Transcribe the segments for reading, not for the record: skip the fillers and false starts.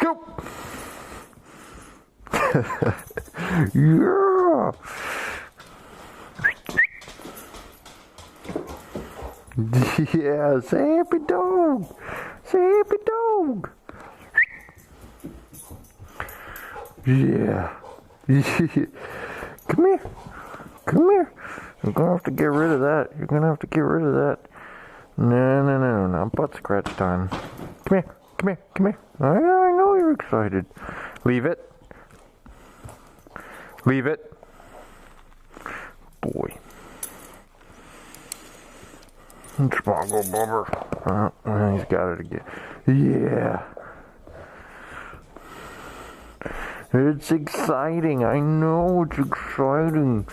Go! Yeah! Yeah, say happy dog! Say happy dog! Yeah. Come here. Come here. I'm gonna have to get rid of that. You're gonna have to get rid of that. No. Butt scratch time. Come here. Come here. Come here. I know you're excited. Leave it. Leave it. Boy. Smoggle bubber. He's got it again. Yeah. It's exciting. I know it's exciting.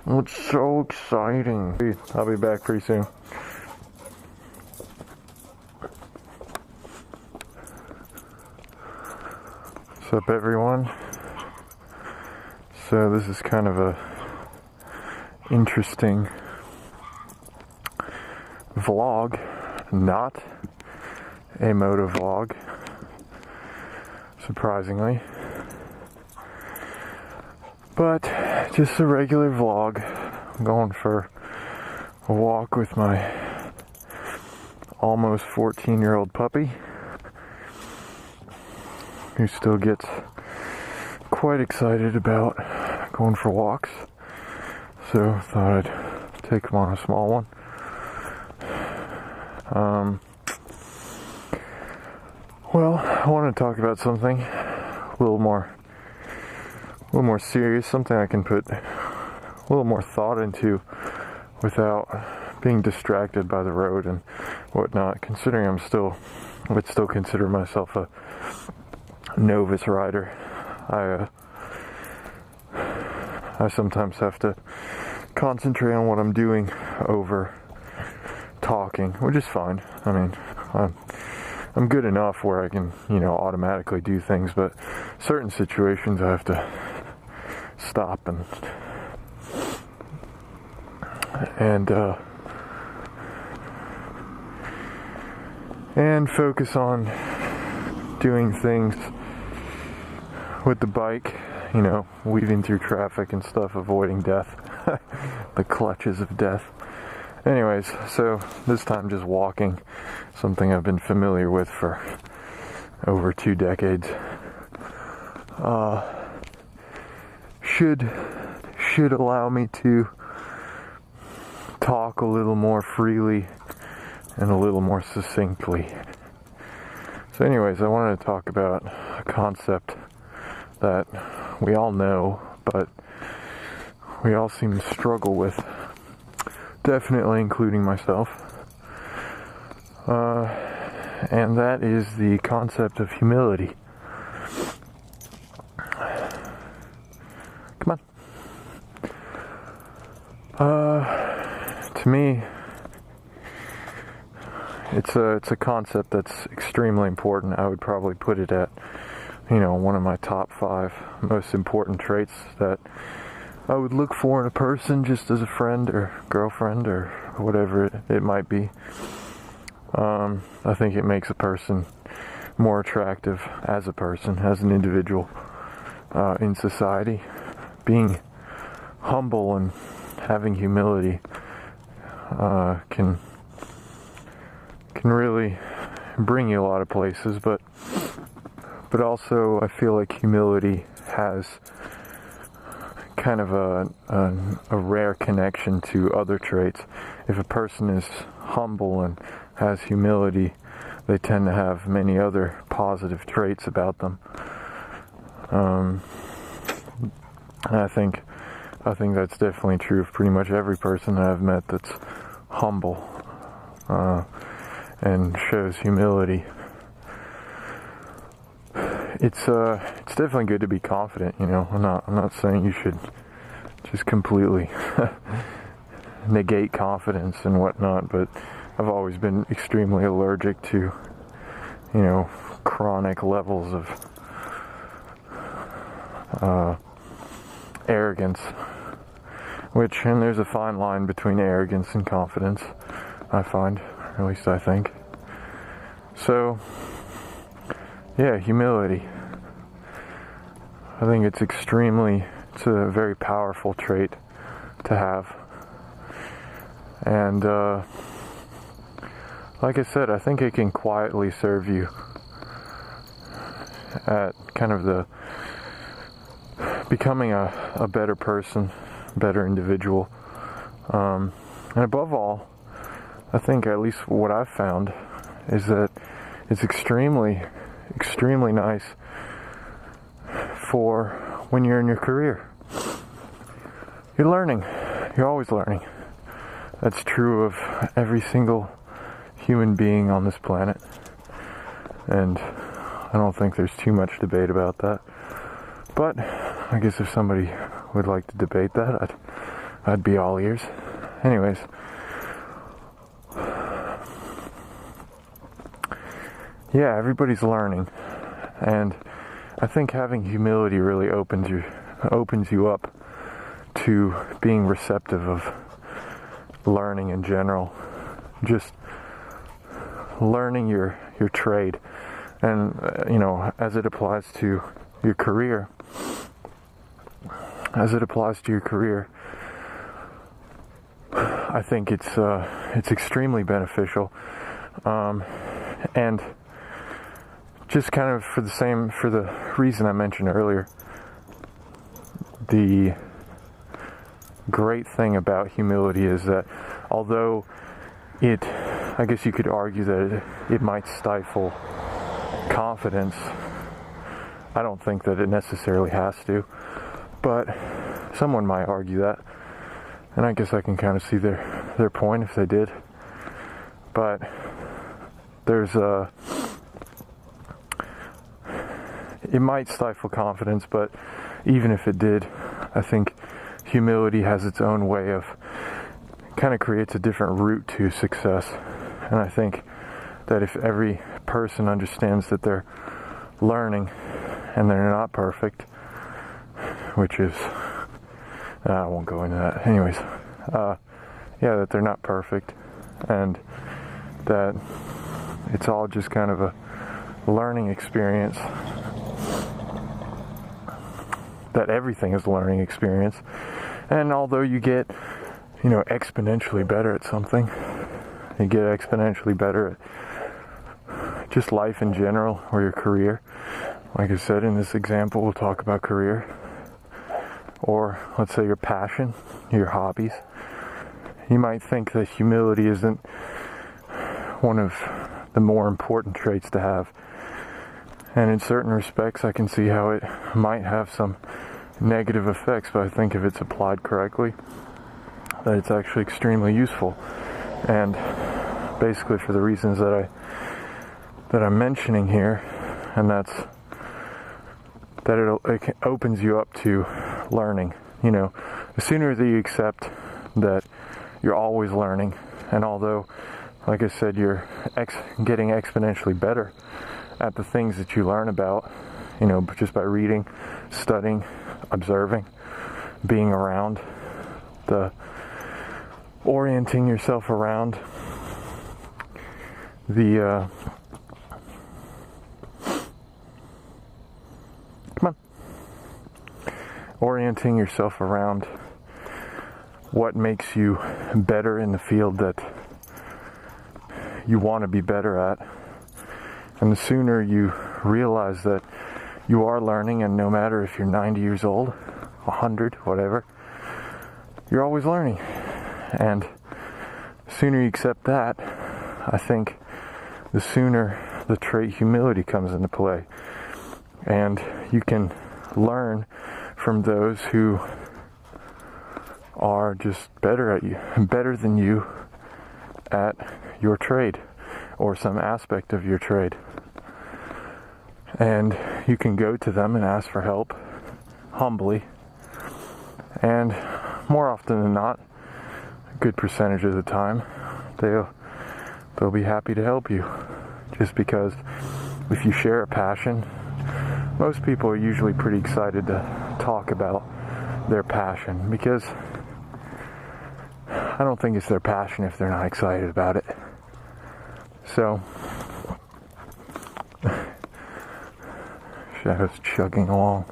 It's so exciting. I'll be back pretty soon. What's up, everyone? So this is kind of a interesting vlog, not a moto vlog, surprisingly, but just a regular vlog. I'm going for a walk with my almost 14-year-old puppy, who still gets quite excited about going for walks, so thought I'd take him on a small one. Well, I want to talk about something a little more serious, something I can put a little more thought into without being distracted by the road and whatnot, considering I would still consider myself a novice rider. I sometimes have to concentrate on what I'm doing over talking, which is fine. I mean, I'm good enough where I can, automatically do things, but certain situations I have to stop and focus on doing things with the bike, weaving through traffic and stuff, avoiding death, the clutches of death. Anyways, so this time just walking, something I've been familiar with for over 2 decades, should allow me to talk a little more freely and a little more succinctly. So anyways, I wanted to talk about a concept that we all know, but we all seem to struggle with, definitely including myself, and that is the concept of humility. Come on. To me, it's a concept that's extremely important. I would probably put it at, one of my top 5 most important traits that I would look for in a person, just as a friend or girlfriend or whatever it might be. I think it makes a person more attractive as a person, as an individual, in society. Being humble and having humility can really bring you a lot of places, but also I feel like humility has kind of a rare connection to other traits. If a person is humble and has humility, they tend to have many other positive traits about them. And I think that's definitely true of pretty much every person that I've met that's humble and shows humility. It's definitely good to be confident, I'm not saying you should just completely negate confidence and whatnot, but I've always been extremely allergic to, chronic levels of arrogance, and there's a fine line between arrogance and confidence, I find, or at least I think. So, yeah, humility. I think it's a very powerful trait to have. And like I said, I think it can quietly serve you at kind of the becoming a better person, better individual. And above all, I think at least what I've found is that it's extremely nice for when you're in your career. You're learning. You're always learning. That's true of every single human being on this planet. And I don't think there's too much debate about that. But I guess if somebody would like to debate that, I'd be all ears. Anyways, yeah, everybody's learning, and I think having humility really opens you up to being receptive of learning in general, just learning your trade, and as it applies to your career. I think it's extremely beneficial, and just kind of for the reason I mentioned earlier. The great thing about humility is that although I guess you could argue that it might stifle confidence, I don't think that it necessarily has to, but someone might argue that. And I guess I can kind of see their point if they did. But it might stifle confidence, but even if it did, I think humility has its own way of kind of creates a different route to success. And I think that if every person understands that they're learning and they're not perfect, which is I won't go into that. Anyways, that they're not perfect, and that it's all just kind of a learning experience. That everything is a learning experience, and although you get, exponentially better at something, you get exponentially better at just life in general or your career. Like I said, in this example, we'll talk about career. Or let's say your passion, your hobbies. You might think that humility isn't one of the more important traits to have. And in certain respects, I can see how it might have some negative effects, but I think if it's applied correctly, that it's actually extremely useful. And basically for the reasons that I'm mentioning here, and that's that it opens you up to learning. The sooner that you accept that you're always learning, and although, like I said, you're getting exponentially better at the things that you learn about, just by reading, studying, observing, being around, orienting yourself around the orienting yourself around what makes you better in the field that you want to be better at. And the sooner you realize that you are learning, and no matter if you're 90 years old, 100, whatever, you're always learning. And the sooner you accept that, I think the sooner the trait humility comes into play. And you can learn from those who are just better than you at your trade or some aspect of your trade. And you can go to them and ask for help humbly. And more often than not, a good percentage of the time, they'll be happy to help you. Just because if you share a passion, most people are usually pretty excited to talk about their passion, because I don't think it's their passion if they're not excited about it. So Shadow's chugging along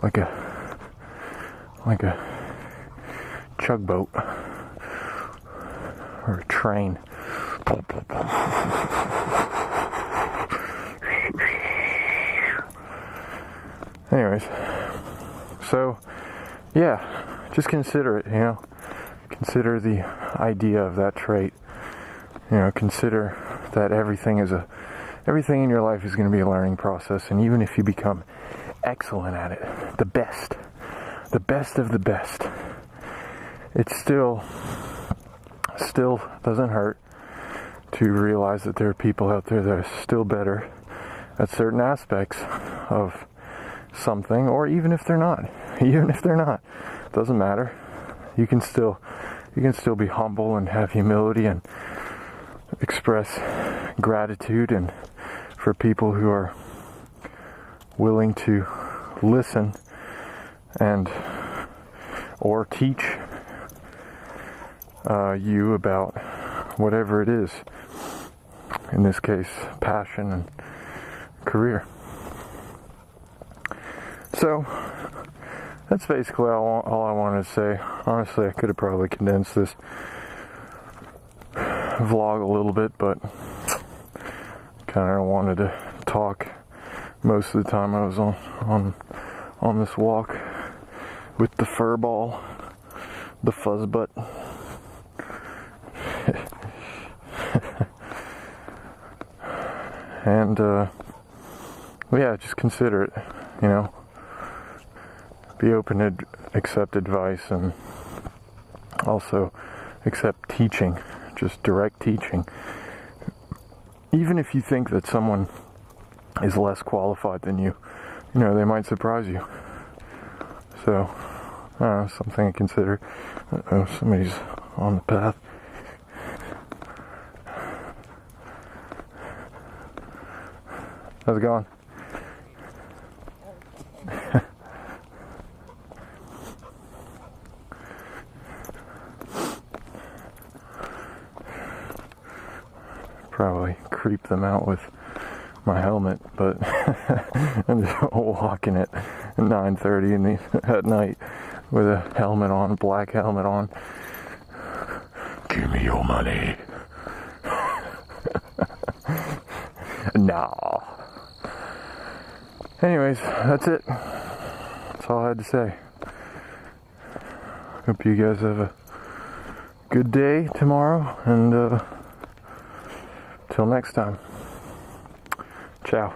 like a chug boat or a train. Anyways, so yeah, just consider it, consider the idea of that trait, consider that everything in your life is going to be a learning process, and even if you become excellent at it, the best of the best, it still doesn't hurt to realize that there are people out there that are still better at certain aspects of something, or even if they're not, doesn't matter. You can still be humble and have humility and express gratitude, and for people who are willing to listen and or teach you about whatever it is, in this case passion and career. So that's basically all I wanted to say. Honestly, I could have probably condensed this vlog a little bit, but kind of wanted to talk most of the time I was on this walk with the fur ball, the fuzz butt. And yeah, just consider it, be open to accept advice, and also accept teaching, just direct teaching. Even if you think that someone is less qualified than you, they might surprise you. So, something to consider. Uh-oh, somebody's on the path. How's it going? Probably creep them out with my helmet, but I'm just walking at 9:30 at night with a helmet on, black helmet on. Give me your money. No. Anyways, that's it. That's all I had to say. Hope you guys have a good day tomorrow, and till next time. Ciao.